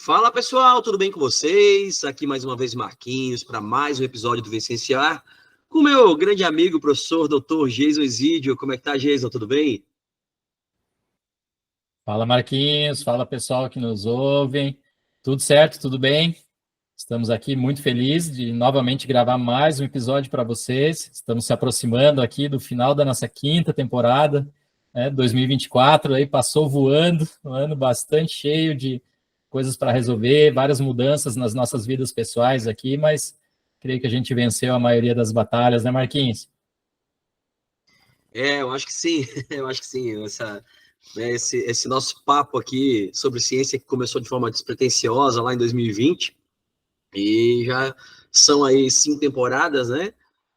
Fala pessoal, tudo bem com vocês? Aqui mais uma vez Marquinhos para mais um episódio do Vicenciar com meu grande amigo, professor Dr. Geison Isidio. Como é que tá, Geison? Tudo bem? Fala Marquinhos, fala pessoal que nos ouvem. Tudo certo, tudo bem? Estamos aqui muito felizes de novamente gravar mais um episódio para vocês. Estamos se aproximando aqui do final da nossa quinta temporada, 2024 aí passou voando, um ano bastante cheio de coisas para resolver, várias mudanças nas nossas vidas pessoais aqui, mas creio que a gente venceu a maioria das batalhas, né, Marquinhos? Eu acho que sim, eu acho que sim. Esse nosso papo aqui sobre ciência que começou de forma despretensiosa lá em 2020 e já são aí 5 temporadas, né?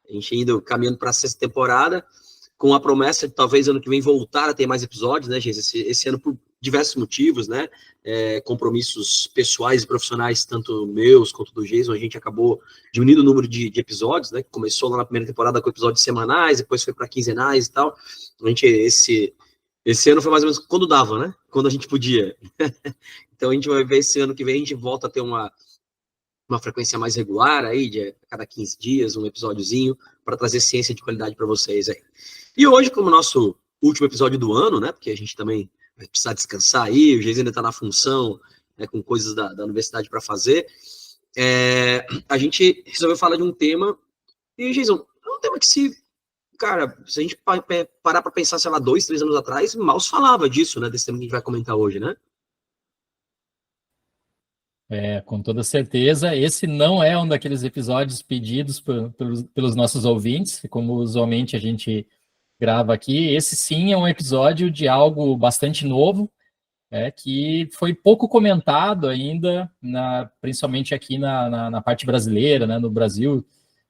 A gente indo caminhando para a sexta temporada, com a promessa de talvez ano que vem voltar a ter mais episódios, né, gente? Esse ano por diversos motivos, né? Compromissos pessoais e profissionais, tanto meus quanto do Jason, a gente acabou diminuindo o número de episódios, né? Que começou lá na primeira temporada com episódios semanais, depois foi para quinzenais e tal. A gente, esse ano foi mais ou menos quando dava, né? Quando a gente podia. Então a gente vai ver esse ano que vem, a gente volta a ter uma frequência mais regular aí, de cada 15 dias, um episódiozinho, para trazer ciência de qualidade para vocês aí. E hoje, como nosso último episódio do ano, né, porque a gente também vai precisar descansar aí, o Geis ainda está na função, né, com coisas da universidade para fazer, a gente resolveu falar de um tema, e, Geison, é um tema que cara, se a gente parar para pensar, sei lá, 2, 3 anos atrás, mal se falava disso, né, desse tema que a gente vai comentar hoje, né? Com toda certeza, esse não é um daqueles episódios pedidos pelos nossos ouvintes, como usualmente a gente grava aqui. Esse sim é um episódio de algo bastante novo, que foi pouco comentado ainda, principalmente aqui na parte brasileira, né, no Brasil.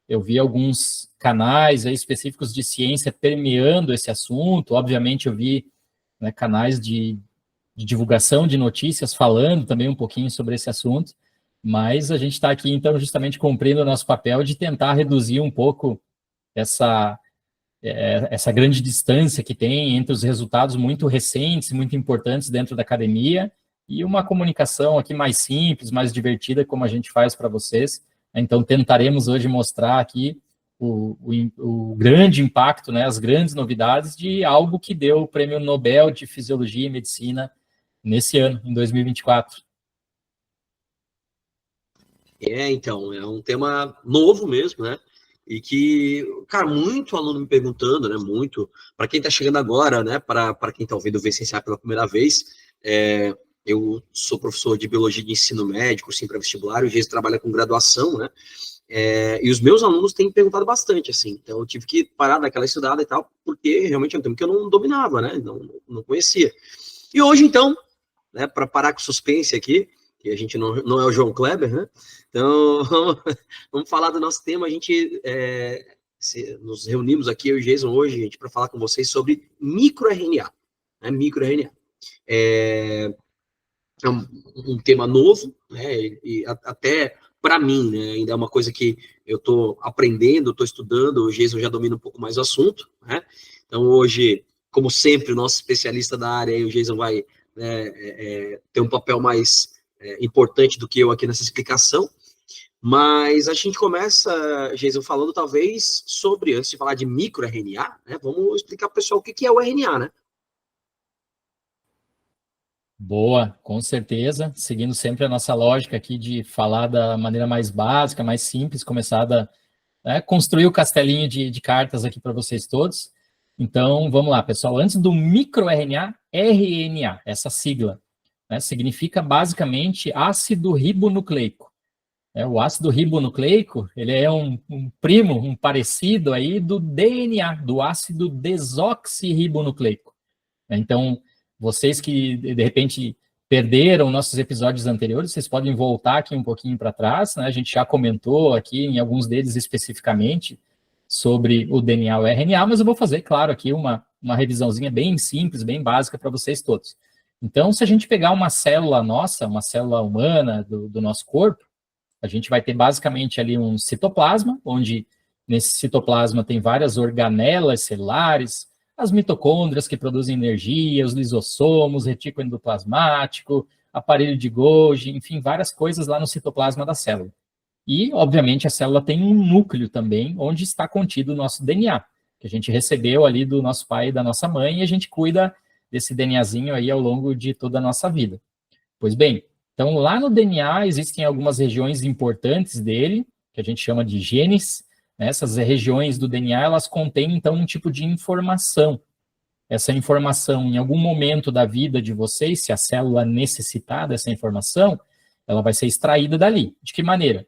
Eu vi alguns canais aí específicos de ciência permeando esse assunto. Obviamente eu vi, né, canais de divulgação de notícias, falando também um pouquinho sobre esse assunto, mas a gente está aqui, então, justamente cumprindo o nosso papel de tentar reduzir um pouco essa grande distância que tem entre os resultados muito recentes, muito importantes dentro da academia, e uma comunicação aqui mais simples, mais divertida, como a gente faz para vocês. Então, tentaremos hoje mostrar aqui o grande impacto, né, as grandes novidades de algo que deu o Prêmio Nobel de Fisiologia e Medicina nesse ano, em 2024. Então, é um tema novo mesmo, né? E que, cara, muito aluno me perguntando, né? Muito, para quem está chegando agora, né? Para quem está ouvindo o Vicenciar pela primeira vez, eu sou professor de biologia de ensino médico, sim, para vestibular, e o Geis trabalha com graduação, né? E os meus alunos têm perguntado bastante, assim, então eu tive que parar daquela estudada e tal, porque realmente é um tema que eu não dominava, né? Não conhecia. E hoje, então, né, para parar com suspense aqui, que a gente não é o João Kleber, né? Então, vamos falar do nosso tema. A gente nos reunimos aqui, eu e o Jason, hoje, gente, para falar com vocês sobre microRNA. Né? MicroRNA. É um tema novo, né? E até para mim, né? Ainda é uma coisa que eu estou aprendendo, estou estudando. O Jason já domina um pouco mais o assunto, né? Então, hoje, como sempre, o nosso especialista da área, aí, o Jason vai ter um papel mais importante do que eu aqui nessa explicação, mas a gente começa, Jason, falando talvez sobre, antes de falar de microRNA, né, vamos explicar para o pessoal o que é o RNA, né? Boa, com certeza, seguindo sempre a nossa lógica aqui de falar da maneira mais básica, mais simples, começar a construir o castelinho de cartas aqui para vocês todos. Então, vamos lá, pessoal. Antes do microRNA, RNA, essa sigla, né, significa basicamente ácido ribonucleico. O ácido ribonucleico, ele é um primo, um parecido aí do DNA, do ácido desoxirribonucleico. Então, vocês que, de repente, perderam nossos episódios anteriores, vocês podem voltar aqui um pouquinho para trás, né? A gente já comentou aqui em alguns deles especificamente sobre o DNA e o RNA, mas eu vou fazer, claro, aqui uma revisãozinha bem simples, bem básica para vocês todos. Então, se a gente pegar uma célula nossa, uma célula humana do nosso corpo, a gente vai ter basicamente ali um citoplasma, onde nesse citoplasma tem várias organelas celulares, as mitocôndrias que produzem energia, os lisossomos, retículo endoplasmático, aparelho de Golgi, enfim, várias coisas lá no citoplasma da célula. E, obviamente, a célula tem um núcleo também, onde está contido o nosso DNA, que a gente recebeu ali do nosso pai e da nossa mãe, e a gente cuida desse DNAzinho aí ao longo de toda a nossa vida. Pois bem, então lá no DNA existem algumas regiões importantes dele, que a gente chama de genes. Essas regiões do DNA, elas contêm, então, um tipo de informação. Essa informação, em algum momento da vida de vocês, se a célula necessitar dessa informação, ela vai ser extraída dali. De que maneira?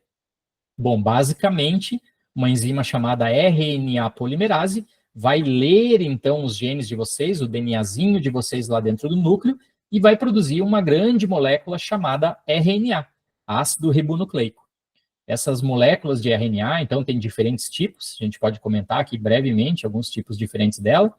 Bom, basicamente, uma enzima chamada RNA polimerase vai ler, então, os genes de vocês, o DNAzinho de vocês lá dentro do núcleo, e vai produzir uma grande molécula chamada RNA, ácido ribonucleico. Essas moléculas de RNA, então, tem diferentes tipos, a gente pode comentar aqui brevemente alguns tipos diferentes dela,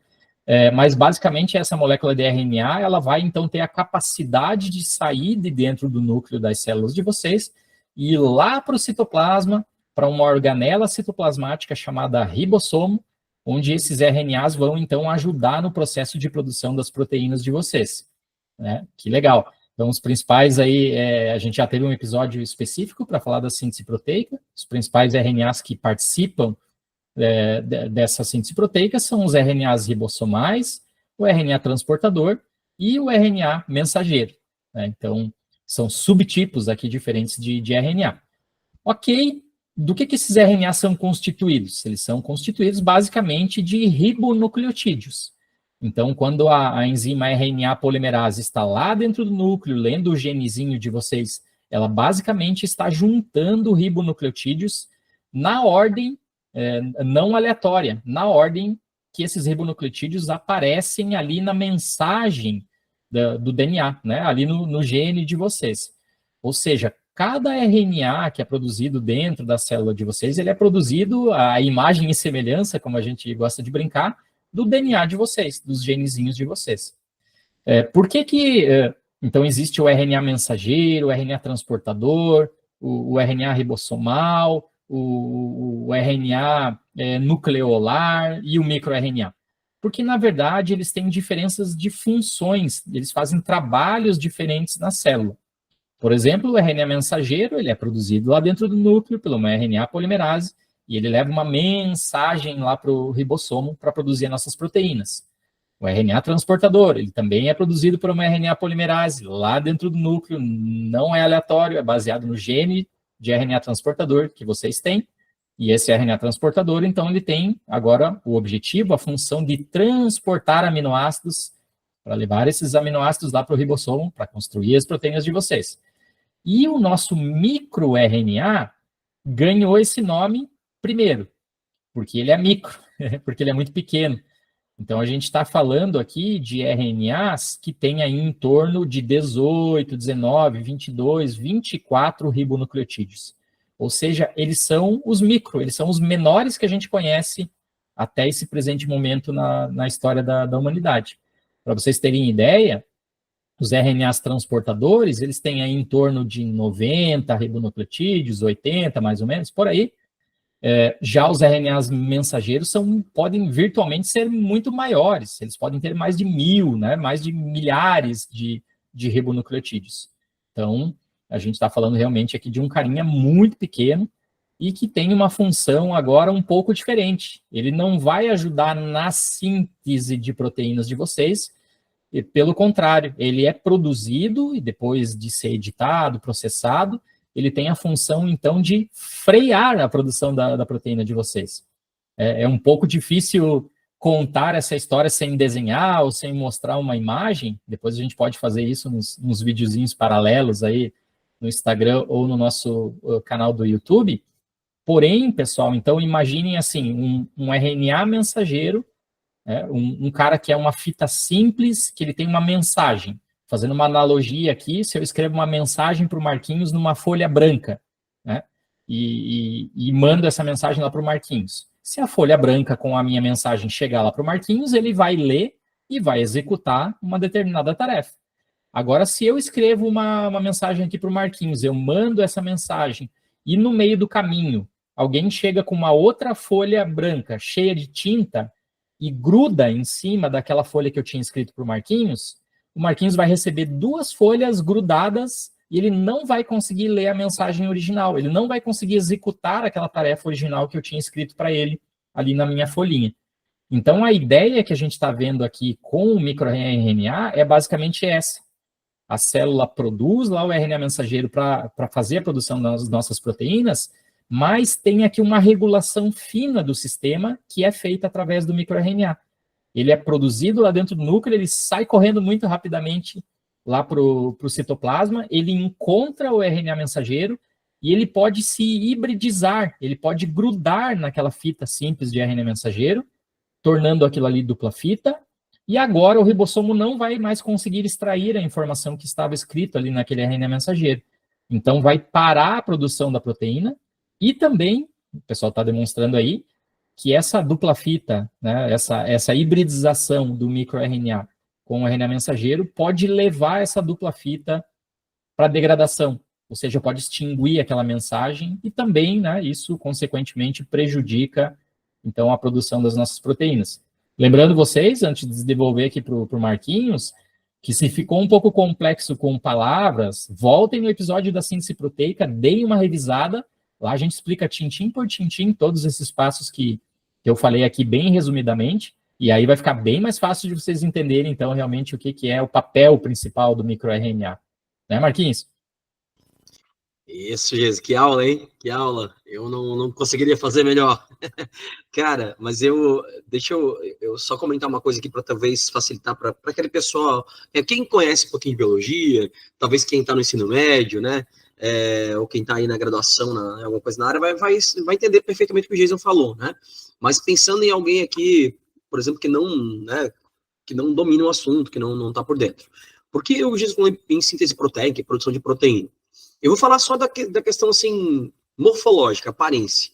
mas basicamente essa molécula de RNA, ela vai então ter a capacidade de sair de dentro do núcleo das células de vocês e ir lá para o citoplasma, para uma organela citoplasmática chamada ribossomo, onde esses RNAs vão então ajudar no processo de produção das proteínas de vocês. Né? Que legal. Então, os principais aí, a gente já teve um episódio específico para falar da síntese proteica. Os principais RNAs que participam dessa síntese proteica são os RNAs ribossomais, o RNA transportador e o RNA mensageiro. Né? Então, são subtipos aqui diferentes de RNA. Ok, do que esses RNAs são constituídos? Eles são constituídos basicamente de ribonucleotídeos. Então, quando a enzima RNA polimerase está lá dentro do núcleo, lendo o genezinho de vocês, ela basicamente está juntando ribonucleotídeos na ordem não aleatória, na ordem que esses ribonucleotídeos aparecem ali na mensagem do DNA, né? Ali no gene de vocês. Ou seja, cada RNA que é produzido dentro da célula de vocês, ele é produzido à imagem e semelhança, como a gente gosta de brincar, do DNA de vocês, dos genezinhos de vocês. Por que então existe o RNA mensageiro, o RNA transportador, o RNA ribossomal, o RNA nucleolar e o microRNA? Porque, na verdade, eles têm diferenças de funções, eles fazem trabalhos diferentes na célula. Por exemplo, o RNA mensageiro, ele é produzido lá dentro do núcleo pelo RNA polimerase, e ele leva uma mensagem lá para o ribossomo para produzir as nossas proteínas. O RNA transportador, ele também é produzido por uma RNA polimerase lá dentro do núcleo, não é aleatório, é baseado no gene de RNA transportador que vocês têm, e esse RNA transportador, então, ele tem agora o objetivo, a função de transportar aminoácidos para levar esses aminoácidos lá para o ribossomo, para construir as proteínas de vocês. E o nosso microRNA ganhou esse nome primeiro, porque ele é micro, porque ele é muito pequeno. Então, a gente está falando aqui de RNAs que têm aí em torno de 18, 19, 22, 24 ribonucleotídeos. Ou seja, eles são os micro, eles são os menores que a gente conhece até esse presente momento na história da humanidade. Para vocês terem ideia, os RNAs transportadores, eles têm aí em torno de 90 ribonucleotídeos, 80 mais ou menos, por aí. Já os RNAs mensageiros podem virtualmente ser muito maiores, eles podem ter mais de 1000, né, mais de milhares de ribonucleotídeos. Então, a gente está falando realmente aqui de um carinha muito pequeno e que tem uma função agora um pouco diferente. Ele não vai ajudar na síntese de proteínas de vocês, e, pelo contrário, ele é produzido e depois de ser editado, processado, ele tem a função, então, de frear a produção da proteína de vocês. É um pouco difícil contar essa história sem desenhar ou sem mostrar uma imagem. Depois a gente pode fazer isso nos videozinhos paralelos aí no Instagram ou no nosso canal do YouTube. Porém, pessoal, então imaginem assim, um RNA mensageiro, um cara que é uma fita simples, que ele tem uma mensagem. Fazendo uma analogia aqui, se eu escrevo uma mensagem para o Marquinhos numa folha branca, né, e mando essa mensagem lá para o Marquinhos. Se a folha branca com a minha mensagem chegar lá para o Marquinhos, ele vai ler e vai executar uma determinada tarefa. Agora, se eu escrevo uma mensagem aqui para o Marquinhos, eu mando essa mensagem, e no meio do caminho, alguém chega com uma outra folha branca, cheia de tinta, e gruda em cima daquela folha que eu tinha escrito para o Marquinhos, o Marquinhos vai receber 2 folhas grudadas e ele não vai conseguir ler a mensagem original, ele não vai conseguir executar aquela tarefa original que eu tinha escrito para ele ali na minha folhinha. Então, a ideia que a gente está vendo aqui com o microRNA é basicamente essa. A célula produz lá o RNA mensageiro para fazer a produção das nossas proteínas, mas tem aqui uma regulação fina do sistema que é feita através do microRNA. Ele é produzido lá dentro do núcleo, ele sai correndo muito rapidamente lá para o citoplasma, ele encontra o RNA mensageiro e ele pode se hibridizar, ele pode grudar naquela fita simples de RNA mensageiro, tornando aquilo ali dupla fita, e agora o ribossomo não vai mais conseguir extrair a informação que estava escrito ali naquele RNA mensageiro. Então vai parar a produção da proteína e também, o pessoal está demonstrando aí, que essa dupla fita, né, essa hibridização do microRNA com o RNA mensageiro pode levar essa dupla fita para degradação, ou seja, pode extinguir aquela mensagem e também, né, isso consequentemente prejudica então a produção das nossas proteínas. Lembrando vocês, antes de devolver aqui para o Marquinhos, que se ficou um pouco complexo com palavras, voltem no episódio da síntese proteica, deem uma revisada, lá a gente explica tintim por tintim todos esses passos que eu falei aqui bem resumidamente, e aí vai ficar bem mais fácil de vocês entenderem, então, realmente o que é o papel principal do microRNA. Né, Marquinhos? Isso, Jesus, que aula, hein? Que aula. Eu não conseguiria fazer melhor. Cara, mas deixa eu só comentar uma coisa aqui para talvez facilitar para aquele pessoal, quem conhece um pouquinho de biologia, talvez quem está no ensino médio, né? Ou quem está aí na graduação, alguma coisa na área, vai entender perfeitamente o que o Jason falou, né? Mas pensando em alguém aqui, por exemplo, que não domina o assunto, que não está por dentro. Por que o Jason falou em síntese proteica e produção de proteína? Eu vou falar só da questão, assim, morfológica, aparência.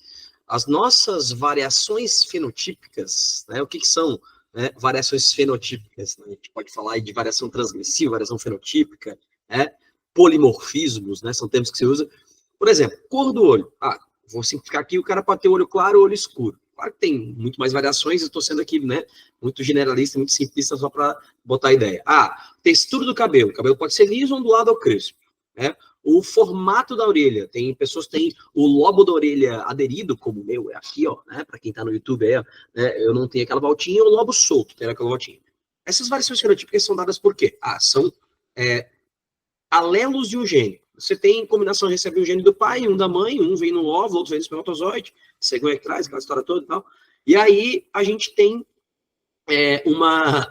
As nossas variações fenotípicas, né, o que são, né, variações fenotípicas? Né? A gente pode falar aí de variação transgressiva, variação fenotípica, né, polimorfismos, né, são termos que se usa. Por exemplo, cor do olho. Vou simplificar aqui, o cara pode ter olho claro ou olho escuro. Claro que tem muito mais variações, eu estou sendo aqui, né, muito generalista, muito simplista, só para botar a ideia. Textura do cabelo. O cabelo pode ser liso, ondulado ou crespo, né? O formato da orelha. Tem pessoas que têm o lobo da orelha aderido, como o meu é aqui, ó, né? Para quem está no YouTube, né? Eu não tenho aquela voltinha, o lobo solto tem aquela voltinha. Essas variações fenotípicas são dadas por quê? São alelos de um gene. Você tem combinação, recebe um gene do pai, um da mãe, um vem no óvulo, outro vem no espermatozoide, cegonha que traz, aquela história toda e tal. E aí a gente tem uma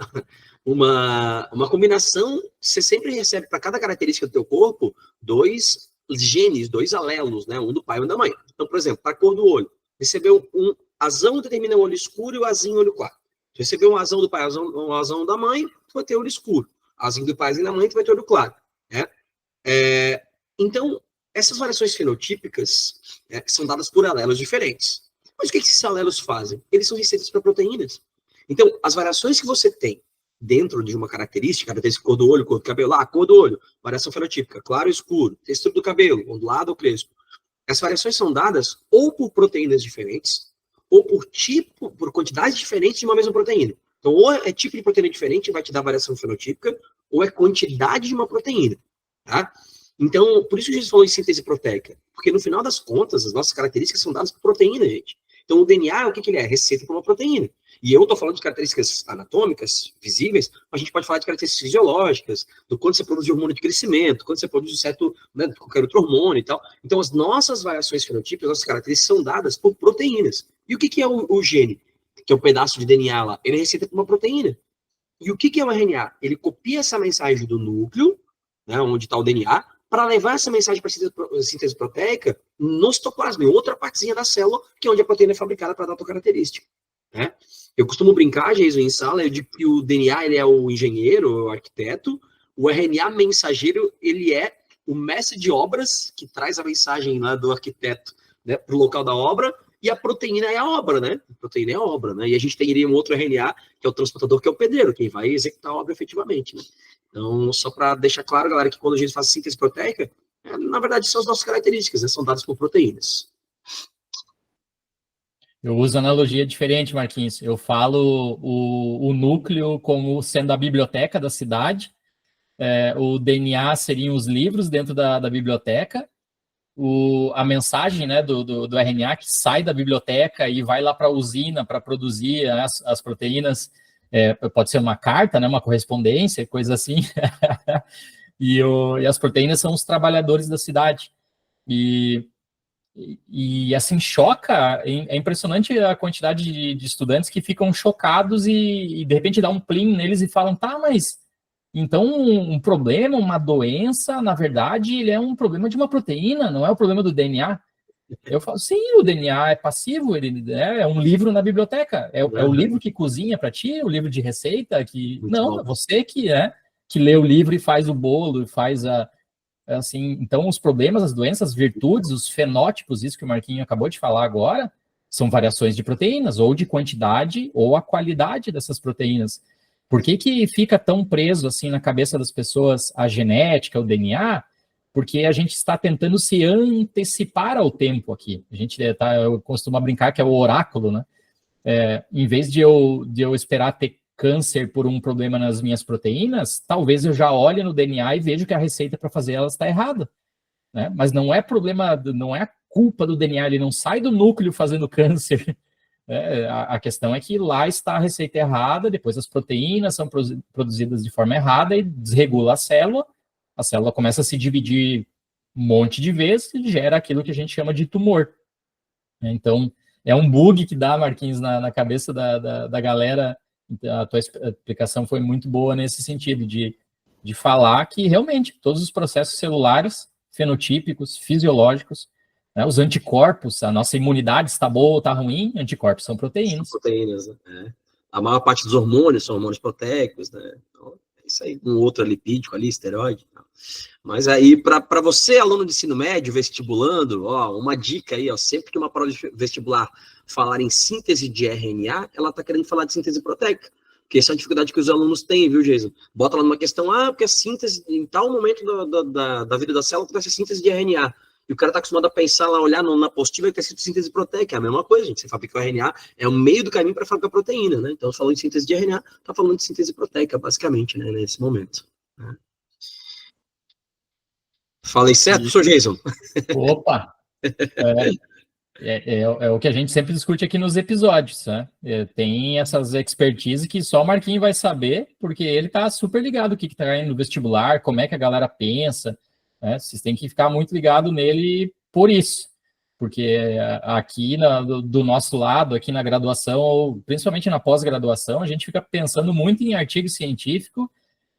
combinação, você sempre recebe para cada característica do teu corpo 2 genes, 2 alelos, né? Um do pai e um da mãe. Então, por exemplo, para a cor do olho, recebeu um azão determina o olho escuro e o azinho o olho claro. Recebeu um azão do pai, um azão da mãe, tu vai ter olho escuro. Azinho do pai, azinho da mãe, tu vai ter olho claro. Né? Então, essas variações fenotípicas são dadas por alelos diferentes. Mas o que esses alelos fazem? Eles são receitas para proteínas. Então, as variações que você tem dentro de uma característica cor do olho, cor do cabelo, cor do olho, variação fenotípica, claro ou escuro, textura do cabelo, ondulado ou crespo. As variações são dadas ou por proteínas diferentes, ou por quantidades diferentes de uma mesma proteína. Então, ou é tipo de proteína diferente, vai te dar variação fenotípica, ou é quantidade de uma proteína, tá? Então, por isso que a gente falou em síntese proteica, porque no final das contas, as nossas características são dadas por proteína, gente. Então, o DNA, o que ele é? Receita por uma proteína. E eu estou falando de características anatômicas, visíveis, a gente pode falar de características fisiológicas, do quanto você produz de hormônio de crescimento, quanto você produz de certo, né, qualquer outro hormônio e tal. Então, as nossas variações fenotípicas, nossas características são dadas por proteínas. E o que é o gene? Que é um pedaço de DNA lá. Ele é receita por uma proteína. E o que é o RNA? Ele copia essa mensagem do núcleo, né, onde está o DNA, para levar essa mensagem para a síntese proteica no citoplasma, em outra partezinha da célula, que é onde a proteína é fabricada para dar a tua característica. Né? Eu costumo brincar, Jason, em sala, eu digo que o DNA ele é o engenheiro, o arquiteto, o RNA mensageiro ele é o mestre de obras, que traz a mensagem lá do arquiteto, né, para o local da obra, e a proteína é a obra, né? A proteína é a obra, né? E a gente teria um outro RNA, que é o transportador, que é o pedreiro, quem vai executar a obra efetivamente, né? Então, só para deixar claro, galera, que quando a gente faz síntese proteica, na verdade são as nossas características, né? São dadas por proteínas. Eu uso analogia diferente, Marquinhos. Eu falo o núcleo como sendo a biblioteca da cidade o DNA seriam os livros dentro da biblioteca, a mensagem, né, do RNA que sai da biblioteca e vai lá para a usina para produzir as proteínas, pode ser uma carta, né, uma correspondência, coisa assim, e as proteínas são os trabalhadores da cidade. E assim, choca, é impressionante a quantidade de estudantes que ficam chocados e de repente dá um plim neles e falam, tá, mas então um problema, uma doença, na verdade, ele é um problema de uma proteína, não é o problema do DNA. Eu falo, sim, o DNA é passivo, ele é um livro na biblioteca, é o livro que cozinha para ti, o livro de receita, que Muito não, bom. é você que lê o livro e faz o bolo, e faz assim, então os problemas, as doenças, as virtudes, os fenótipos, isso que o Marquinho acabou de falar agora, são variações de proteínas, ou de quantidade, ou a qualidade dessas proteínas. Por que fica tão preso assim na cabeça das pessoas a genética, o DNA? Porque a gente está tentando se antecipar ao tempo aqui. Eu costumo brincar que é o oráculo, né? Em vez de eu esperar ter câncer por um problema nas minhas proteínas, talvez eu já olhe no DNA e veja que a receita para fazer elas está errada, né? Mas não é problema, não é a culpa do DNA, ele não sai do núcleo fazendo câncer. A questão é que lá está a receita errada, depois as proteínas são produzidas de forma errada e desregula a célula começa a se dividir um monte de vezes e gera aquilo que a gente chama de tumor. Então, é um bug que dá, Marquinhos, na cabeça da galera. A tua explicação foi muito boa nesse sentido, de falar que realmente todos os processos celulares, fenotípicos, fisiológicos, né, os anticorpos, a nossa imunidade está boa ou está ruim, anticorpos são proteínas. São proteínas, né? A maior parte dos hormônios são hormônios proteicos, né? Então, é isso aí, um outro lipídico ali, esteroide. Mas aí, para você, aluno de ensino médio, vestibulando, uma dica aí, sempre que uma prova de vestibular falar em síntese de RNA, ela está querendo falar de síntese proteica. Porque essa é a dificuldade que os alunos têm, viu, Jason? Bota lá numa questão, porque a síntese, em tal momento da vida da célula, vai ser síntese de RNA. E o cara está acostumado a pensar lá, olhar na apostila e ter sido síntese proteica. É a mesma coisa, gente. Você fabrica o RNA, é o meio do caminho para fabricar proteína, né? Então, falando de síntese de RNA, está falando de síntese proteica, basicamente, né? Nesse momento. Né? Falei certo, professor Jason? Opa! É o que a gente sempre discute aqui nos episódios, né? Tem essas expertise que só o Marquinhos vai saber, porque ele tá super ligado o que tá indo no vestibular, como é que a galera pensa, né? Vocês têm que ficar muito ligado nele por isso. Porque aqui do nosso lado, aqui na graduação, ou principalmente na pós-graduação, a gente fica pensando muito em artigo científico,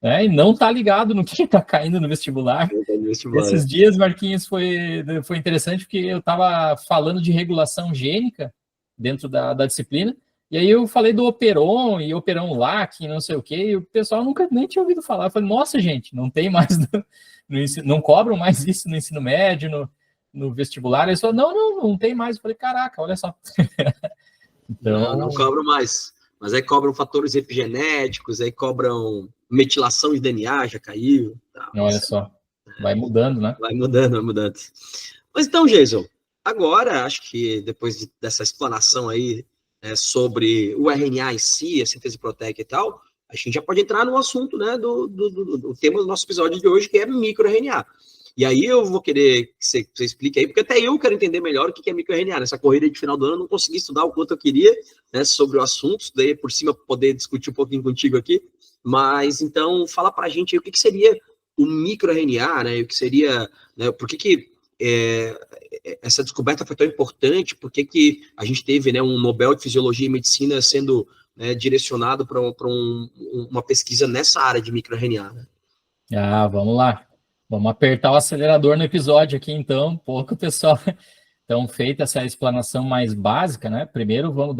e não tá ligado no que tá caindo no vestibular. Esses dias, Marquinhos, foi interessante porque eu estava falando de regulação gênica dentro da disciplina, e aí eu falei do Operon e Operon LAC, não sei o quê, e o pessoal nunca nem tinha ouvido falar. Eu falei, nossa, gente, não tem mais não cobram mais isso no ensino médio, no vestibular. Eles falaram, não tem mais. Eu falei, caraca, olha só. Então... Não cobram mais. Mas aí cobram fatores epigenéticos, aí cobram metilação de DNA, já caiu. Tá, olha só, vai mudando, né? Vai mudando. Mas então, Jason, agora, acho que depois dessa explanação aí sobre o RNA em si, a síntese proteica e tal, a gente já pode entrar no assunto, né, do tema do nosso episódio de hoje, que é microRNA. E aí eu vou querer que você explique aí, porque até eu quero entender melhor o que é microRNA. Nessa corrida de final do ano eu não consegui estudar o quanto eu queria, né, sobre o assunto, daí por cima poder discutir um pouquinho contigo aqui. Mas então fala pra gente aí o que seria o microRNA, né, o que seria, né, por que essa descoberta foi tão importante, por que a gente teve, né, um Nobel de Fisiologia e Medicina sendo, né, direcionado para uma pesquisa nessa área de microRNA, né? Vamos lá. Vamos apertar o acelerador no episódio aqui, então, pouco, pessoal. Então, feita essa explanação mais básica, né? Primeiro, vamos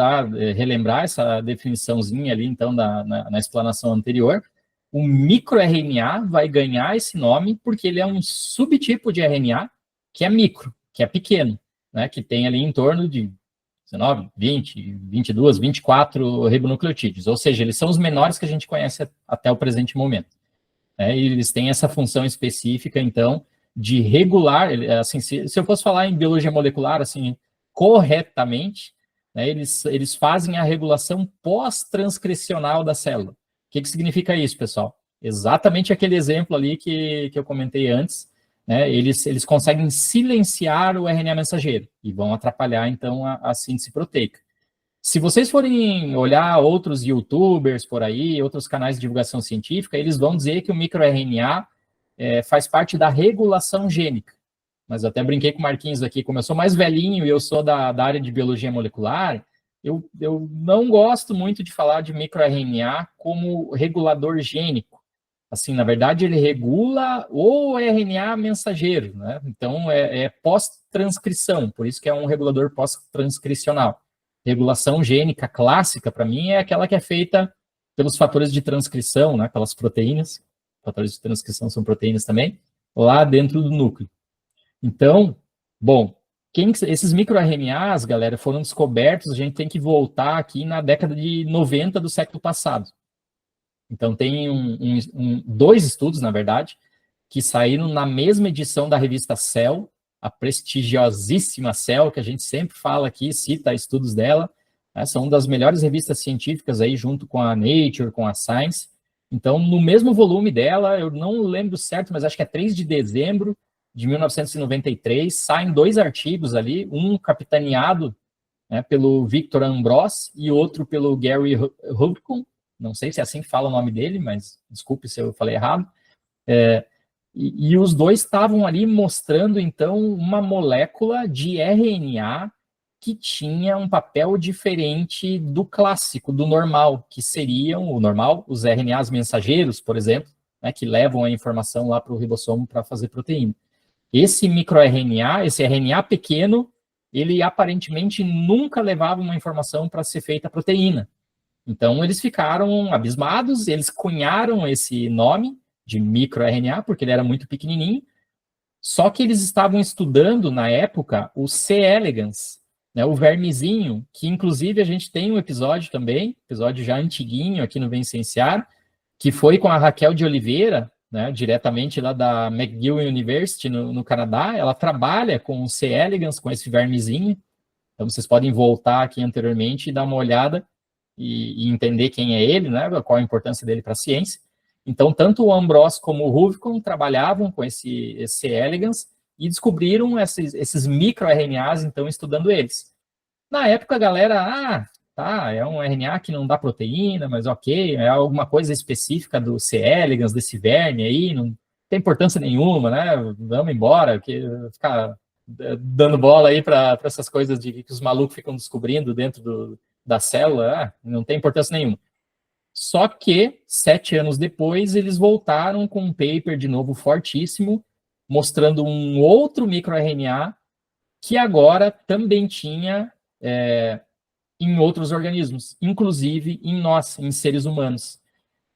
relembrar essa definiçãozinha ali, então, na explanação anterior. O microRNA vai ganhar esse nome porque ele é um subtipo de RNA que é micro, que é pequeno, né? Que tem ali em torno de 19, 20, 22, 24 ribonucleotídeos. Ou seja, eles são os menores que a gente conhece até o presente momento. E eles têm essa função específica, então, de regular, assim, se eu fosse falar em biologia molecular, assim, corretamente, né, eles fazem a regulação pós-transcricional da célula. O que significa isso, pessoal? Exatamente aquele exemplo ali que eu comentei antes, né? Eles conseguem silenciar o RNA mensageiro e vão atrapalhar, então, a síntese proteica. Se vocês forem olhar outros YouTubers por aí, outros canais de divulgação científica, eles vão dizer que o microRNA faz parte da regulação gênica. Mas eu até brinquei com o Marquinhos aqui, como eu sou mais velhinho e eu sou da área de biologia molecular, eu não gosto muito de falar de microRNA como regulador gênico. Assim, na verdade, ele regula o RNA mensageiro, né? Então, é pós-transcrição, por isso que é um regulador pós-transcricional. Regulação gênica clássica, para mim, é aquela que é feita pelos fatores de transcrição, né? Pelas proteínas. Fatores de transcrição são proteínas também, lá dentro do núcleo. Então, bom, esses microRNAs, galera, foram descobertos, a gente tem que voltar aqui na década de 90 do século passado. Então, tem dois estudos, na verdade, que saíram na mesma edição da revista Cell, a prestigiosíssima Cell, que a gente sempre fala aqui, cita estudos dela, né? São uma das melhores revistas científicas aí, junto com a Nature, com a Science. Então, no mesmo volume dela, eu não lembro certo, mas acho que é 3 de dezembro de 1993, saem 2 artigos ali, um capitaneado, né, pelo Victor Ambros e outro pelo Gary Hubcon, não sei se é assim que fala o nome dele, mas desculpe se eu falei errado. E os dois estavam ali mostrando, então, uma molécula de RNA que tinha um papel diferente do clássico, do normal, que seriam, o normal, os RNAs mensageiros, por exemplo, né, que levam a informação lá para o ribossomo para fazer proteína. Esse microRNA, esse RNA pequeno, ele aparentemente nunca levava uma informação para ser feita a proteína. Então, eles ficaram abismados, eles cunharam esse nome de microRNA, porque ele era muito pequenininho, só que eles estavam estudando, na época, o C. elegans, né, o vermezinho, que inclusive a gente tem um episódio também, episódio já antiguinho aqui no Vencenciar, que foi com a Raquel de Oliveira, né, diretamente lá da McGill University, no Canadá. Ela trabalha com o C. elegans, com esse vermezinho. Então, vocês podem voltar aqui anteriormente e dar uma olhada e entender quem é ele, né, qual a importância dele para a ciência. Então, tanto o Ambros como o Hubcon trabalhavam com esse C. elegans e descobriram esses microRNAs, então, estudando eles. Na época, a galera, tá, é um RNA que não dá proteína, mas ok, é alguma coisa específica do C. elegans, desse verme aí, não tem importância nenhuma, né? Vamos embora, que ficar dando bola aí para essas coisas que os malucos ficam descobrindo dentro da célula, não tem importância nenhuma. Só que, 7 anos depois, eles voltaram com um paper de novo fortíssimo, mostrando um outro microRNA que agora também tinha em outros organismos, inclusive em nós, em seres humanos.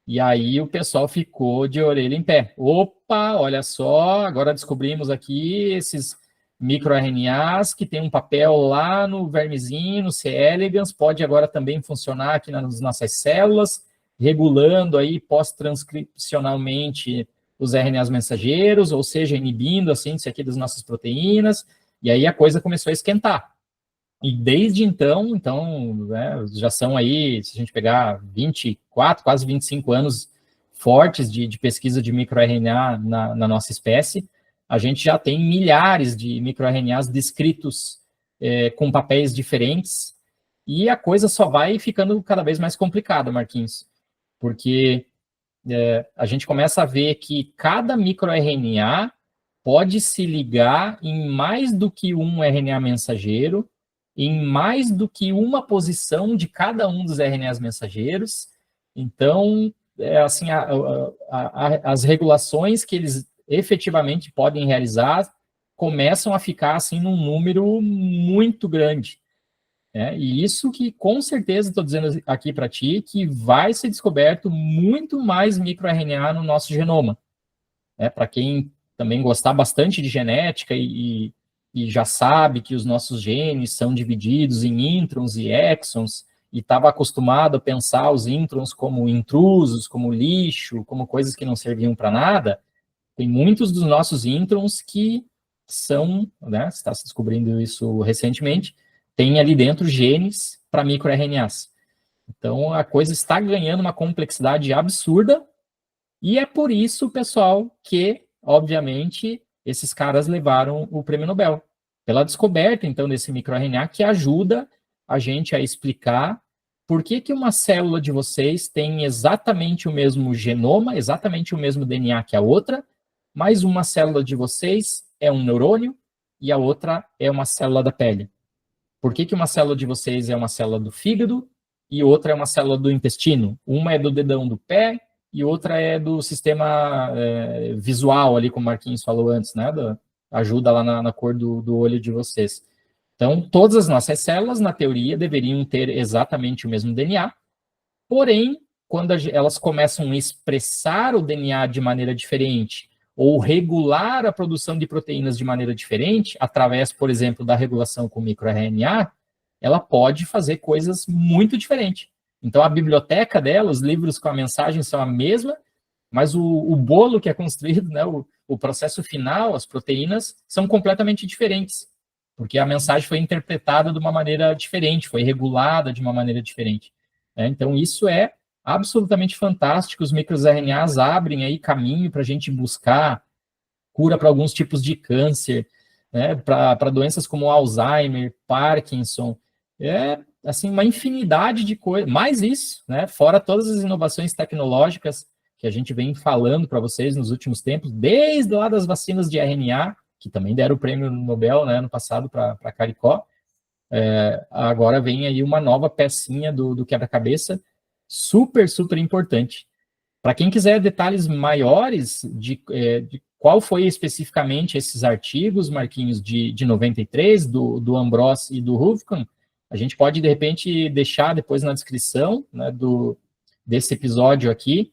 E aí o pessoal ficou de orelha em pé. Opa, olha só, agora descobrimos aqui esses microRNAs que tem um papel lá no vermezinho, no C. elegans, pode agora também funcionar aqui nas nossas células, regulando aí pós-transcricionalmente os RNAs mensageiros, ou seja, inibindo a síntese aqui das nossas proteínas, e aí a coisa começou a esquentar. E desde então, né, já são aí, se a gente pegar 24, quase 25 anos fortes de pesquisa de microRNA na nossa espécie, a gente já tem milhares de microRNAs descritos com papéis diferentes, e a coisa só vai ficando cada vez mais complicada, Marquinhos, porque a gente começa a ver que cada microRNA pode se ligar em mais do que um RNA mensageiro, em mais do que uma posição de cada um dos RNAs mensageiros. Então, assim, as regulações que eles efetivamente podem realizar começam a ficar assim num número muito grande. E isso que, com certeza, estou dizendo aqui para ti, que vai ser descoberto muito mais microRNA no nosso genoma. Para quem também gostar bastante de genética e já sabe que os nossos genes são divididos em introns e exons, e estava acostumado a pensar os introns como intrusos, como lixo, como coisas que não serviam para nada, tem muitos dos nossos introns que são, né, você está se descobrindo isso recentemente, tem ali dentro genes para microRNAs. Então, a coisa está ganhando uma complexidade absurda, E é por isso, pessoal, que, obviamente, esses caras levaram o prêmio Nobel. Pela descoberta, então, desse microRNA, que ajuda a gente a explicar por que uma célula de vocês tem exatamente o mesmo genoma, exatamente o mesmo DNA que a outra, mas uma célula de vocês é um neurônio e a outra é uma célula da pele. Por que uma célula de vocês é uma célula do fígado e outra é uma célula do intestino? Uma é do dedão do pé e outra é do sistema visual, ali, como o Marquinhos falou antes, né? Ajuda lá na cor do olho de vocês. Então, todas as nossas células, na teoria, deveriam ter exatamente o mesmo DNA, porém, quando elas começam a expressar o DNA de maneira diferente, ou regular a produção de proteínas de maneira diferente, através, por exemplo, da regulação com microRNA, ela pode fazer coisas muito diferentes. Então, a biblioteca dela, os livros com a mensagem são a mesma, mas o bolo que é construído, né, o processo final, as proteínas, são completamente diferentes, porque a mensagem foi interpretada de uma maneira diferente, foi regulada de uma maneira diferente. Então, isso é absolutamente fantástico. Os microRNAs abrem aí caminho para a gente buscar cura para alguns tipos de câncer, né, para doenças como Alzheimer, Parkinson, assim, uma infinidade de coisas. Mais isso, né, fora todas as inovações tecnológicas que a gente vem falando para vocês nos últimos tempos, desde lá das vacinas de RNA, que também deram o prêmio Nobel, né, ano passado para Caricó. Agora vem aí uma nova pecinha do quebra-cabeça, super, super importante. Para quem quiser detalhes maiores de qual foi especificamente esses artigos, Marquinhos, de 93, do Ambros e do Ruvkun, a gente pode, de repente, deixar depois na descrição, né, desse episódio aqui,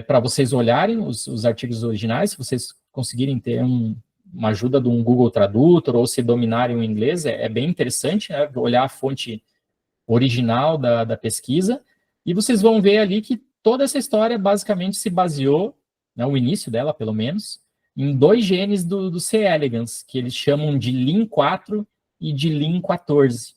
para vocês olharem os artigos originais, se vocês conseguirem ter uma ajuda de um Google Tradutor, ou se dominarem o inglês, é bem interessante, né, olhar a fonte original da pesquisa, e vocês vão ver ali que toda essa história basicamente se baseou, né, o início dela, pelo menos, em 2 genes do C. elegans, que eles chamam de Lin4 e de Lin14.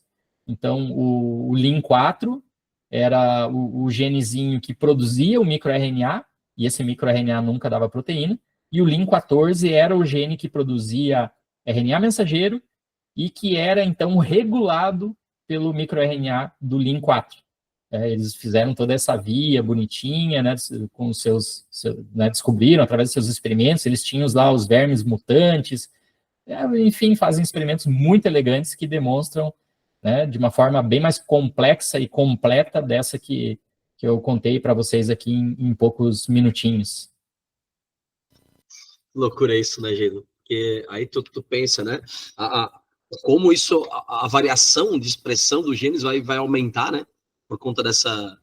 Então, o Lin4 era o genezinho que produzia o microRNA, e esse microRNA nunca dava proteína, e o Lin14 era o gene que produzia RNA mensageiro e que era, então, regulado pelo microRNA do Lin4. Eles fizeram toda essa via bonitinha, né, com né, descobriram através dos seus experimentos, eles tinham lá os vermes mutantes, enfim, fazem experimentos muito elegantes que demonstram, né, de uma forma bem mais complexa e completa dessa que eu contei para vocês aqui em poucos minutinhos. Loucura isso, né, Gelo? Porque aí tu pensa, né, como isso, a variação de expressão dos genes vai aumentar, né, por conta dessa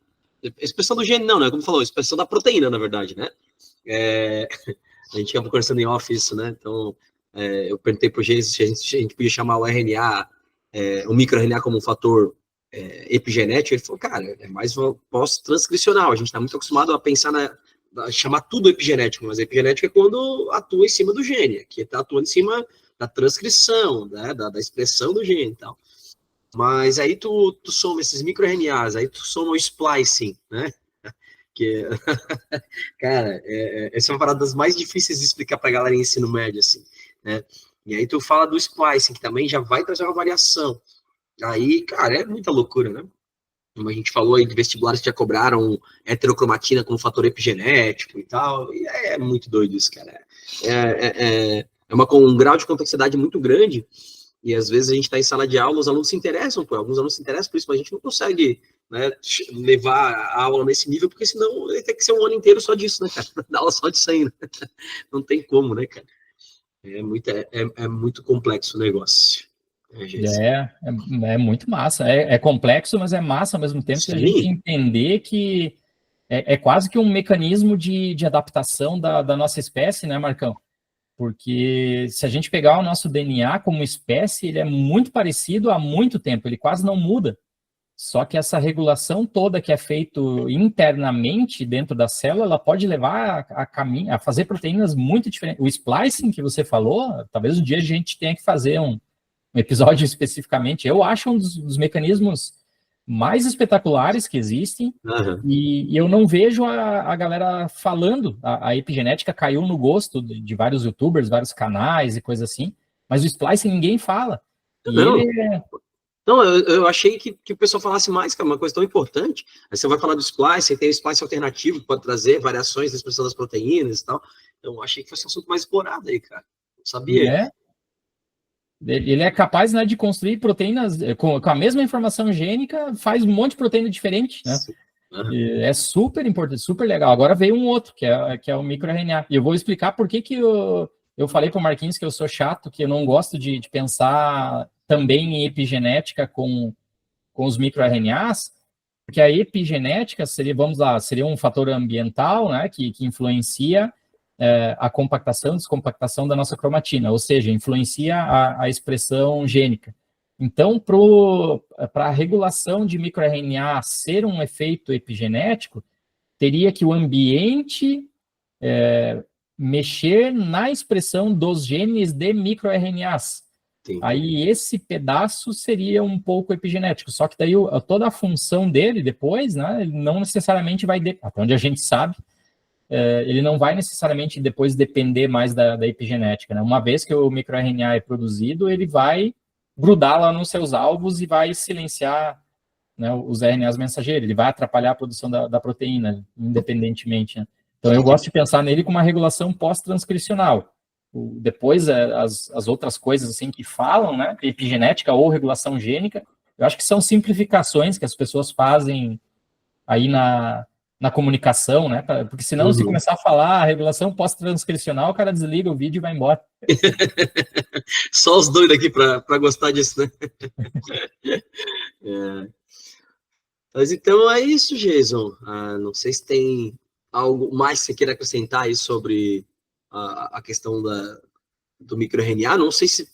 expressão do gene, não, né, como falou, expressão da proteína, na verdade, né. A gente acabou conversando em off isso, né, então eu perguntei pro Gênesis se a gente podia chamar o RNA, o microRNA como um fator epigenético. Ele falou, cara, é mais pós-transcricional, a gente está muito acostumado a pensar chamar tudo epigenético, mas epigenético é quando atua em cima do gene, que está atuando em cima da transcrição, né, da expressão do gene e tal. Mas aí tu soma esses microRNAs, aí tu soma o splicing, né, que, cara, essa é uma parada das mais difíceis de explicar pra galera em ensino médio, assim, né, e aí tu fala do splicing, que também já vai trazer uma variação. Aí, cara, é muita loucura, né? Como a gente falou aí de vestibulares que já cobraram heterocromatina como fator epigenético e tal, e é muito doido isso, cara. É um grau de complexidade muito grande, e às vezes a gente está em sala de aula, os alunos se interessam, alguns alunos se interessam por isso, mas a gente não consegue, né, levar a aula nesse nível, porque senão tem que ser um ano inteiro só disso, né, cara? Dar aula só disso aí, né? Não tem como, né, cara? É muito complexo o negócio. É muito massa. É complexo, mas é massa ao mesmo tempo. Se a gente entender que é quase que um mecanismo de adaptação da nossa espécie, né, Marcão? Porque se a gente pegar o nosso DNA como espécie, ele é muito parecido há muito tempo, ele quase não muda. Só que essa regulação toda que é feita internamente dentro da célula, ela pode levar a fazer proteínas muito diferentes. O splicing que você falou, talvez um dia a gente tenha que fazer um episódio especificamente. Eu acho um dos mecanismos mais espetaculares que existem, Aham. e eu não vejo a galera falando. A epigenética caiu no gosto de vários youtubers, vários canais e coisa assim, mas o splicing ninguém fala. E Não, ele não, eu achei que o pessoal falasse mais, cara, uma coisa tão importante. Aí você vai falar do splice, tem o splice alternativo, que pode trazer variações na expressão das proteínas e tal. Então, eu achei que fosse um assunto mais explorado aí, cara. Não sabia. né, ele é capaz, né, de construir proteínas com a mesma informação gênica, faz um monte de proteína diferente, né? Aham. E é super importante, super legal. Agora veio um outro, que é o microRNA. E eu vou explicar por que eu falei para o Marquinhos que eu sou chato, que eu não gosto de pensar também em epigenética com os microRNAs, porque a epigenética seria, vamos lá, seria um fator ambiental, né, que influencia a compactação, descompactação da nossa cromatina, ou seja, influencia a expressão gênica. Então, para a regulação de microRNA ser um efeito epigenético, teria que o ambiente mexer na expressão dos genes de microRNAs. Entendi. Aí esse pedaço seria um pouco epigenético, só que daí toda a função dele depois, né, ele não necessariamente vai, até onde a gente sabe, ele não vai necessariamente depois depender mais da epigenética, né? Uma vez que o microRNA é produzido, ele vai grudar lá nos seus alvos e vai silenciar, né, os RNAs mensageiros, ele vai atrapalhar a produção da proteína, independentemente, né? Então, eu gosto de pensar nele como uma regulação pós-transcricional. Depois, as outras coisas assim que falam, né, epigenética ou regulação gênica, eu acho que são simplificações que as pessoas fazem aí na comunicação, né? Porque senão, se começar a falar a regulação pós-transcricional, o cara desliga o vídeo e vai embora. Só os doidos aqui para gostar disso, né? É. Mas então é isso, Jason. Não sei se tem algo mais que você queira acrescentar aí sobre a questão do microRNA. Não sei se,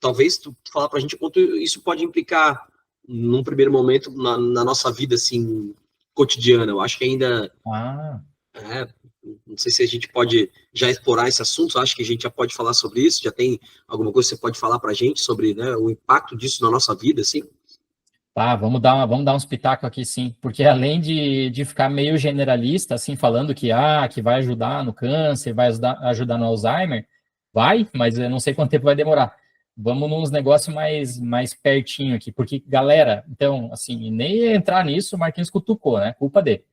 talvez tu falar para a gente quanto isso pode implicar num primeiro momento na nossa vida assim cotidiana. Eu acho que ainda não sei se a gente pode já explorar esse assunto. Acho que a gente já pode falar sobre isso. Já tem alguma coisa que você pode falar para a gente sobre, né, o impacto disso na nossa vida, assim? Tá, vamos dar uns pitacos aqui, sim, porque além de ficar meio generalista, assim, falando que vai ajudar no câncer, vai ajudar no Alzheimer, vai, mas eu não sei quanto tempo vai demorar. Vamos nos negócios mais pertinho aqui, porque, galera, então, assim, nem entrar nisso, o Marquinhos cutucou, né? Culpa dele.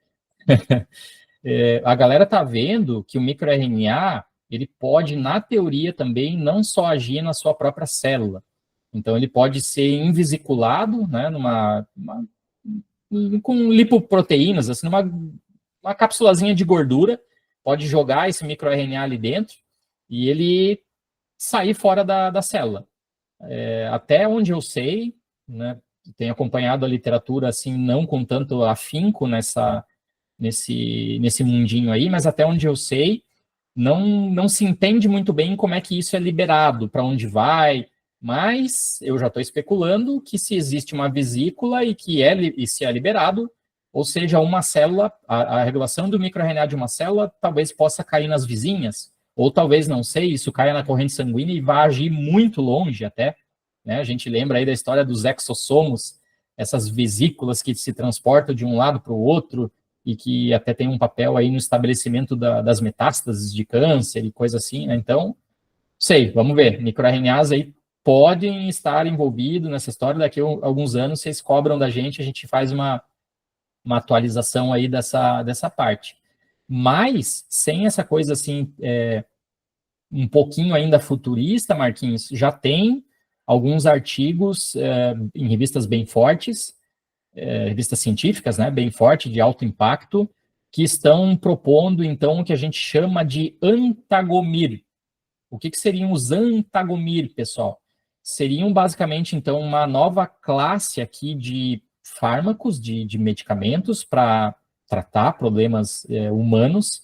A galera tá vendo que o microRNA, ele pode, na teoria também, não só agir na sua própria célula. Então, ele pode ser invesiculado, né, com lipoproteínas, assim, uma capsulazinha de gordura, pode jogar esse microRNA ali dentro e ele sair fora da célula. Até onde eu sei, né, tenho acompanhado a literatura, assim, não com tanto afinco nesse mundinho aí, mas até onde eu sei, não se entende muito bem como é que isso é liberado, para onde vai, mas eu já estou especulando que se existe uma vesícula e se é liberado, ou seja, uma célula, a regulação do microRNA de uma célula talvez possa cair nas vizinhas, ou talvez, não sei, isso caia na corrente sanguínea e vá agir muito longe até, né? A gente lembra aí da história dos exossomos, essas vesículas que se transportam de um lado para o outro, e que até tem um papel aí no estabelecimento das metástases de câncer e coisa assim, né? Então, sei, vamos ver. MicroRNAs aí podem estar envolvidos nessa história. Daqui a alguns anos, vocês cobram da gente, a gente faz uma atualização aí dessa parte. Mas, sem essa coisa assim, um pouquinho ainda futurista, Marquinhos, já tem alguns artigos em revistas bem fortes, revistas científicas, né, bem forte, de alto impacto, que estão propondo, então, o que a gente chama de antagomir. O que seriam os antagomir, pessoal? Seriam, basicamente, então, uma nova classe aqui de fármacos, de medicamentos para tratar problemas humanos,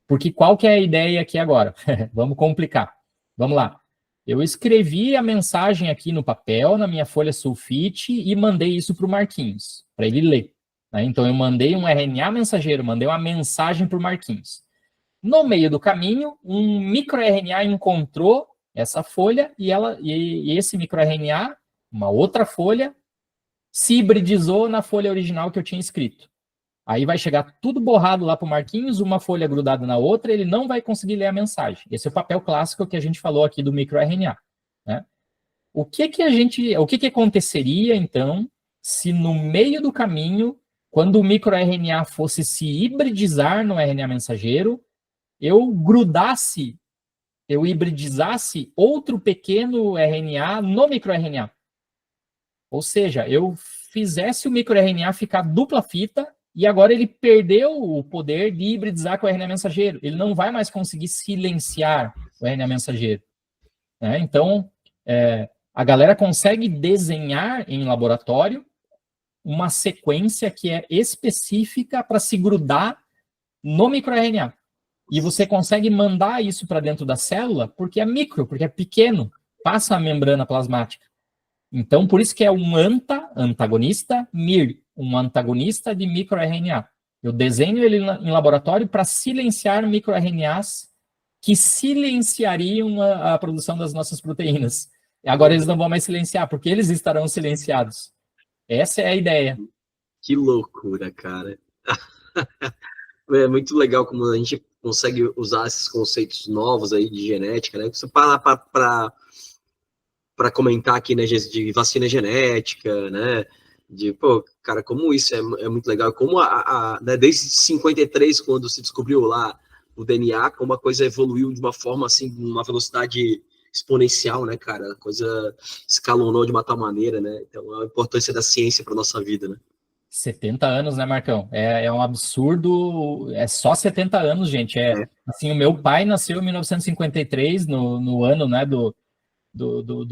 porque qual que é a ideia aqui agora? Vamos complicar. Vamos lá. Eu escrevi a mensagem aqui no papel, na minha folha sulfite, e mandei isso para o Marquinhos, para ele ler. Né? Então, eu mandei um RNA mensageiro, mandei uma mensagem para o Marquinhos. No meio do caminho, um microRNA encontrou essa folha e esse microRNA, uma outra folha, se hibridizou na folha original que eu tinha escrito. Aí vai chegar tudo borrado lá para o Marquinhos, uma folha grudada na outra, ele não vai conseguir ler a mensagem. Esse é o papel clássico que a gente falou aqui do microRNA, né? O que aconteceria, então, se no meio do caminho, quando o microRNA fosse se hibridizar no RNA mensageiro, eu hibridizasse outro pequeno RNA no microRNA? Ou seja, eu fizesse o microRNA ficar dupla fita e agora ele perdeu o poder de hibridizar com o RNA mensageiro. Ele não vai mais conseguir silenciar o RNA mensageiro, né? Então, a galera consegue desenhar em laboratório uma sequência que é específica para se grudar no microRNA. E você consegue mandar isso para dentro da célula porque é micro, porque é pequeno, passa a membrana plasmática. Então, por isso que é um antagonista MIR, um antagonista de microRNA. Eu desenho ele em laboratório para silenciar microRNAs que silenciariam a produção das nossas proteínas. Agora eles não vão mais silenciar, porque eles estarão silenciados. Essa é a ideia. Que loucura, cara. É muito legal como a gente consegue usar esses conceitos novos aí de genética, né? Você para comentar aqui, né, de vacina genética, né? Pô, cara, como isso é muito legal. Como né, desde 53, quando se descobriu lá o DNA, como a coisa evoluiu de uma forma, assim, uma velocidade exponencial, né, cara? A coisa escalonou de uma tal maneira, né? Então, a importância da ciência para nossa vida, né? 70 anos, né, Marcão? É um absurdo, é só 70 anos, gente. Assim, o meu pai nasceu em 1953, no ano, né, do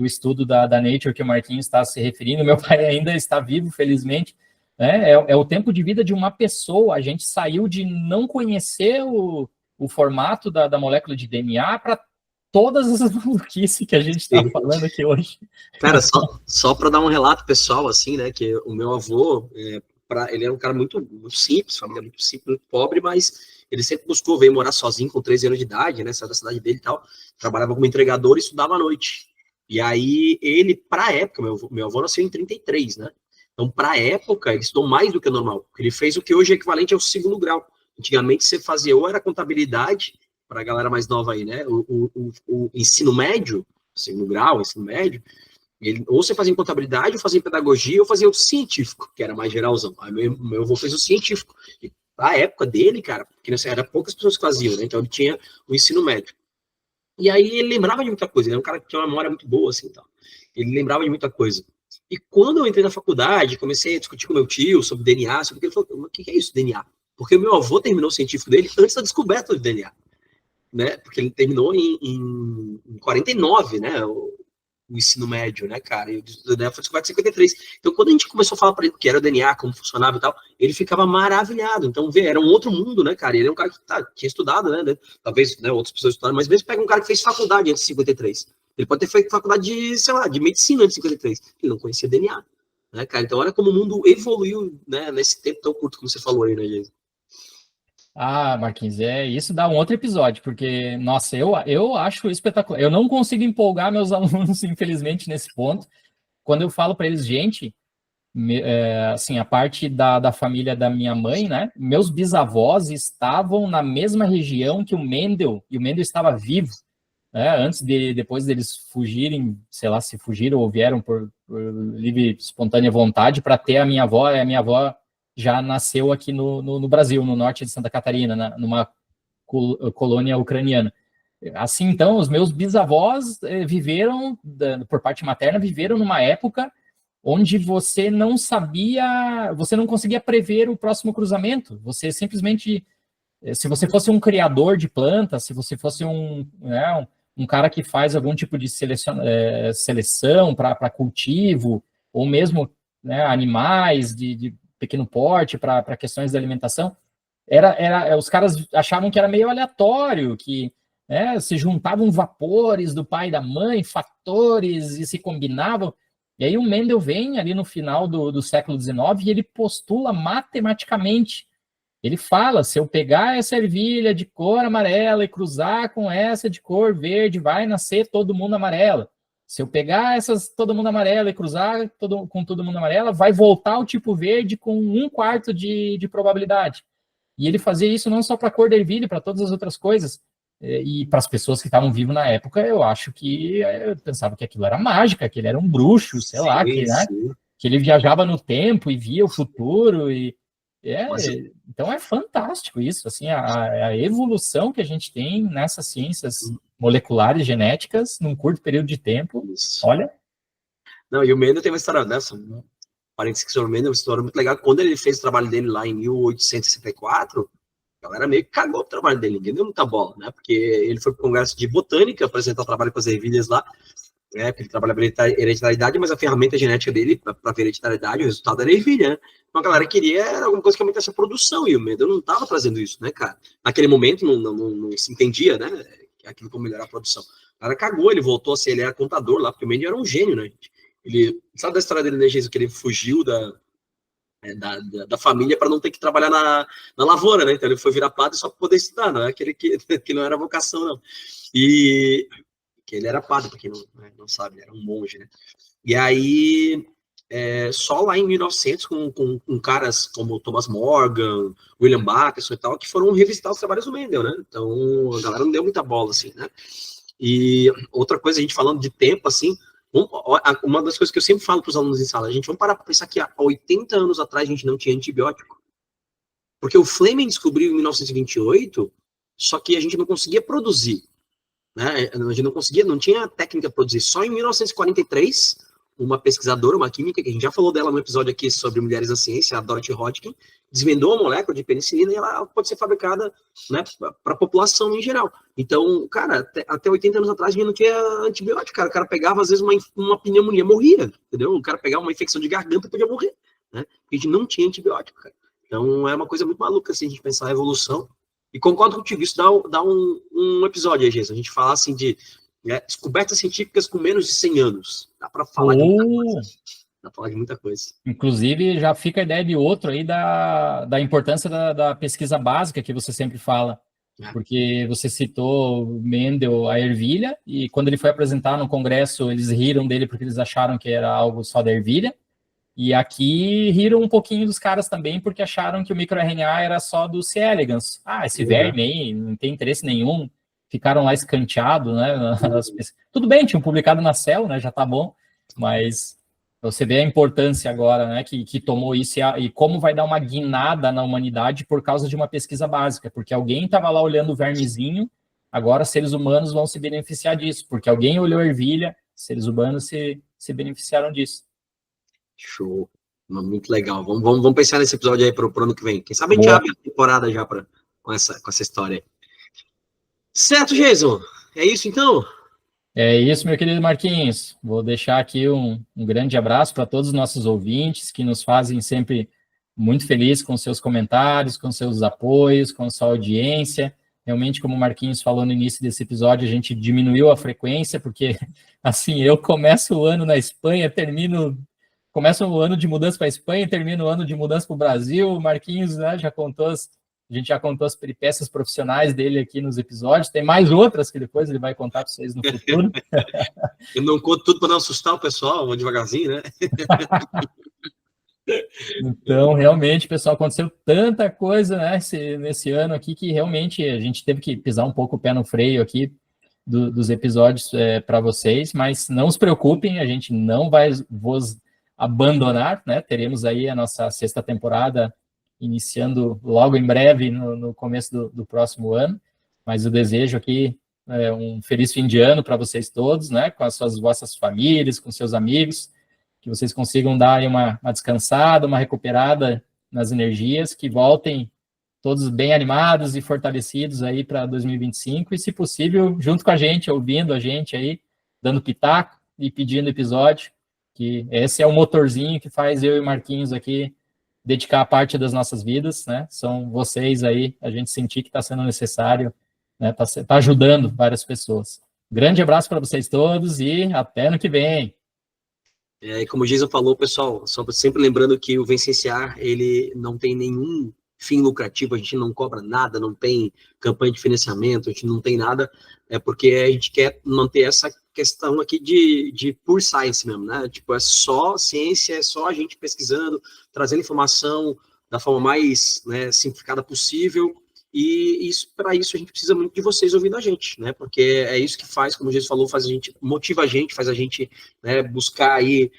estudo da Nature que o Marquinhos está se referindo. Meu pai ainda está vivo, felizmente. Né? É o tempo de vida de uma pessoa. A gente saiu de não conhecer o formato da molécula de DNA para todas as maluquices que a gente está falando aqui hoje. Cara, só para dar um relato pessoal, assim, né, que o meu avô, ele era um cara muito, muito simples, família muito simples, muito pobre, mas ele sempre buscou vir morar sozinho com 13 anos de idade, né, saiu da cidade dele e tal, trabalhava como entregador e estudava à noite. E aí ele, para época, meu avô nasceu em 33, né, então para época ele estudou mais do que o normal, porque ele fez o que hoje é equivalente ao segundo grau. Antigamente você fazia ou era contabilidade, para a galera mais nova aí, né, o ensino médio, segundo grau, ensino médio, ou você fazia em contabilidade, ou fazia em pedagogia, ou fazia o científico, que era mais geralzão. Aí meu avô fez o científico. E a época dele, cara, porque era poucas pessoas que faziam, né? Então ele tinha o ensino médio. E aí ele lembrava de muita coisa, ele era um cara que tinha uma memória muito boa, assim, tal. Ele lembrava de muita coisa. E quando eu entrei na faculdade, comecei a discutir com meu tio sobre DNA, sobre ele falou, o que é isso, DNA? Porque o meu avô terminou o científico dele antes da descoberta do DNA, né? Porque ele terminou em 49, né? O ensino médio, né, cara? E o DNA foi descoberto em 53. Então, quando a gente começou a falar para ele o que era o DNA, como funcionava e tal, ele ficava maravilhado. Então, era um outro mundo, né, cara? Ele é um cara que tinha estudado, né? Talvez, né, outras pessoas estudaram, mas mesmo pega um cara que fez faculdade antes de 53. Ele pode ter feito faculdade de, sei lá, de medicina antes de 53. Ele não conhecia DNA, né, cara? Então, olha como o mundo evoluiu, né, nesse tempo tão curto, como você falou aí, né, Jason? Ah, Marquinhos, isso dá um outro episódio, porque, nossa, eu acho espetacular. Eu não consigo empolgar meus alunos, infelizmente, nesse ponto. Quando eu falo para eles, gente, assim, a parte da família da minha mãe, né? Meus bisavós estavam na mesma região que o Mendel, e o Mendel estava vivo, né? Depois deles fugirem, sei lá, se fugiram ou vieram por livre, espontânea vontade para ter a minha avó, e a minha avó já nasceu aqui no Brasil, no norte de Santa Catarina, numa colônia ucraniana. Assim, então, os meus bisavós viveram, por parte materna, viveram numa época onde você não sabia, você não conseguia prever o próximo cruzamento. Você simplesmente, se você fosse um criador de plantas, se você fosse um cara que faz algum tipo de seleção para cultivo, ou mesmo, né, animais de pequeno porte para questões de alimentação, os caras achavam que era meio aleatório, que se juntavam vapores do pai e da mãe, fatores, e se combinavam. E aí o Mendel vem ali no final do século XIX e ele postula matematicamente. Ele fala, se eu pegar essa ervilha de cor amarela e cruzar com essa de cor verde, vai nascer todo mundo amarela. Se eu pegar todo mundo amarelo e cruzar com todo mundo amarelo, vai voltar o tipo verde com 1/4 de probabilidade. E ele fazia isso não só para a cor da ervilha, para todas as outras coisas. E para as pessoas que estavam vivas na época, eu acho que eu pensava que aquilo era mágica, que ele era um bruxo, sei lá, que ele viajava no tempo e via o futuro. Então é fantástico isso, assim, a evolução que a gente tem nessas ciências moleculares, genéticas, num curto período de tempo. Isso. Olha. Não, e o Mendel tem uma história dessa, parênteses que o Mendel, uma história muito legal. Quando ele fez o trabalho dele lá em 1864, a galera meio que cagou o trabalho dele, ninguém deu muita bola, né? Porque ele foi para o Congresso de Botânica apresentar o trabalho com as ervilhas lá, né? Porque ele trabalha para hereditariedade, mas a ferramenta genética dele para hereditariedade, o resultado era ervilha, né? Então a galera queria era alguma coisa que aumentasse a produção, e o Mendel não estava trazendo isso, né, cara? Naquele momento não se entendia, né? Aquilo como melhorar a produção. O cara cagou, ele voltou a ser, ele era contador lá, porque o Mendel era um gênio, né? Ele, sabe da história dele, né, Jesus, que ele fugiu da família para não ter que trabalhar na lavoura, né? Então ele foi virar padre só para poder estudar, não é aquele que não era vocação, não. E que ele era padre, para quem não sabe, ele era um monge, né? E aí, só lá em 1900, com caras como Thomas Morgan, William Backus e tal, que foram revisitar os trabalhos do Mendel, né? Então a galera não deu muita bola, assim, né? E outra coisa, a gente falando de tempo, assim, uma das coisas que eu sempre falo para os alunos em sala, vamos parar para pensar que há 80 anos atrás a gente não tinha antibiótico. Porque o Fleming descobriu em 1928, só que a gente não conseguia produzir. Né? A gente não tinha técnica para produzir. Só em 1943, uma pesquisadora, uma química, que a gente já falou dela no episódio aqui sobre mulheres na ciência, a Dorothy Hodgkin, desvendou a molécula de penicilina e ela pode ser fabricada, né, para a população em geral. Então, cara, até 80 anos atrás a gente não tinha antibiótico, cara. O cara pegava, às vezes, uma pneumonia, morria, entendeu? O cara pegava uma infecção de garganta e podia morrer, né? Porque a gente não tinha antibiótico, cara. Então, é uma coisa muito maluca, assim, a gente pensar a evolução. E concordo contigo, isso dá um episódio aí, Jason. A gente falar, assim, de descobertas científicas com menos de 100 anos. Dá para falar de muita coisa. Dá pra falar de muita coisa. Inclusive, já fica a ideia de outro aí da importância da pesquisa básica que você sempre fala. Porque você citou Mendel, a ervilha, e quando ele foi apresentar no congresso, eles riram dele porque eles acharam que era algo só da ervilha. E aqui riram um pouquinho dos caras também, porque acharam que o microRNA era só do C. elegans. Esse verme aí não tem interesse nenhum. Ficaram lá escanteados, né? Tudo bem, tinham publicado na Cell, né? Já tá bom, mas você vê a importância agora, né? Que tomou isso e como vai dar uma guinada na humanidade por causa de uma pesquisa básica, porque alguém estava lá olhando o vermezinho, agora seres humanos vão se beneficiar disso, porque alguém olhou a ervilha, seres humanos se beneficiaram disso. Show. Muito legal. Vamos pensar nesse episódio aí pro ano que vem. Quem sabe a gente abre a temporada já com essa história aí. Certo, Jason? É isso, então? É isso, meu querido Marquinhos. Vou deixar aqui um grande abraço para todos os nossos ouvintes que nos fazem sempre muito felizes com seus comentários, com seus apoios, com sua audiência. Realmente, como o Marquinhos falou no início desse episódio, a gente diminuiu a frequência, porque, assim, eu começo o ano na Espanha, começo o ano de mudança para a Espanha, termino o ano de mudança para o Brasil. O Marquinhos, né, a gente já contou as peripécias profissionais dele aqui nos episódios. Tem mais outras que depois ele vai contar para vocês no futuro. Eu não conto tudo para não assustar o pessoal, vou devagarzinho, né? Então, realmente, pessoal, aconteceu tanta coisa, né, nesse ano aqui que realmente a gente teve que pisar um pouco o pé no freio aqui dos episódios para vocês, mas não se preocupem, a gente não vai vos abandonar, né? Teremos aí a nossa 6ª temporada iniciando logo em breve, no começo do próximo ano, mas eu desejo aqui um feliz fim de ano para vocês todos, né, com as vossas famílias, com seus amigos, que vocês consigam dar aí uma descansada, uma recuperada nas energias, que voltem todos bem animados e fortalecidos aí para 2025, e se possível, junto com a gente, ouvindo a gente aí, dando pitaco e pedindo episódio, que esse é o motorzinho que faz eu e Marquinhos aqui dedicar parte das nossas vidas, né? São vocês aí, a gente sentir que está sendo necessário, né? Tá ajudando várias pessoas. Grande abraço para vocês todos e até ano que vem. E como o Jason falou, pessoal, só sempre lembrando que o Vencenciar, ele não tem nenhum fim lucrativo, a gente não cobra nada, não tem campanha de financiamento, a gente não tem nada, porque a gente quer manter essa questão aqui de pure science mesmo, né? Tipo, é só ciência, é só a gente pesquisando, trazendo informação da forma mais, né, simplificada possível. E para isso a gente precisa muito de vocês ouvindo a gente, né? Porque é isso que faz, como o Jesus falou, faz a gente, motiva a gente, faz a gente, né, buscar aí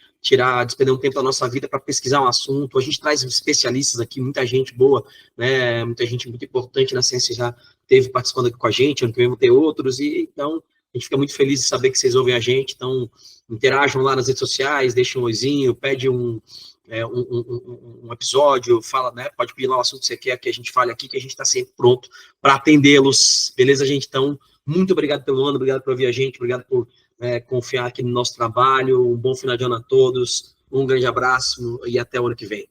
despender um tempo da nossa vida para pesquisar um assunto. A gente traz especialistas aqui, muita gente boa, né? Muita gente muito importante na ciência já teve participando aqui com a gente, ano que vem vão ter outros, e então a gente fica muito feliz de saber que vocês ouvem a gente. Então interajam lá nas redes sociais, deixem um oizinho, pede um episódio, fala, né? Pode pedir lá o assunto que você quer que a gente fale aqui, que a gente está sempre pronto para atendê-los, beleza, gente? Então, muito obrigado pelo ano, obrigado por ouvir a gente, obrigado por confiar aqui no nosso trabalho. Um bom final de ano a todos, um grande abraço e até o ano que vem.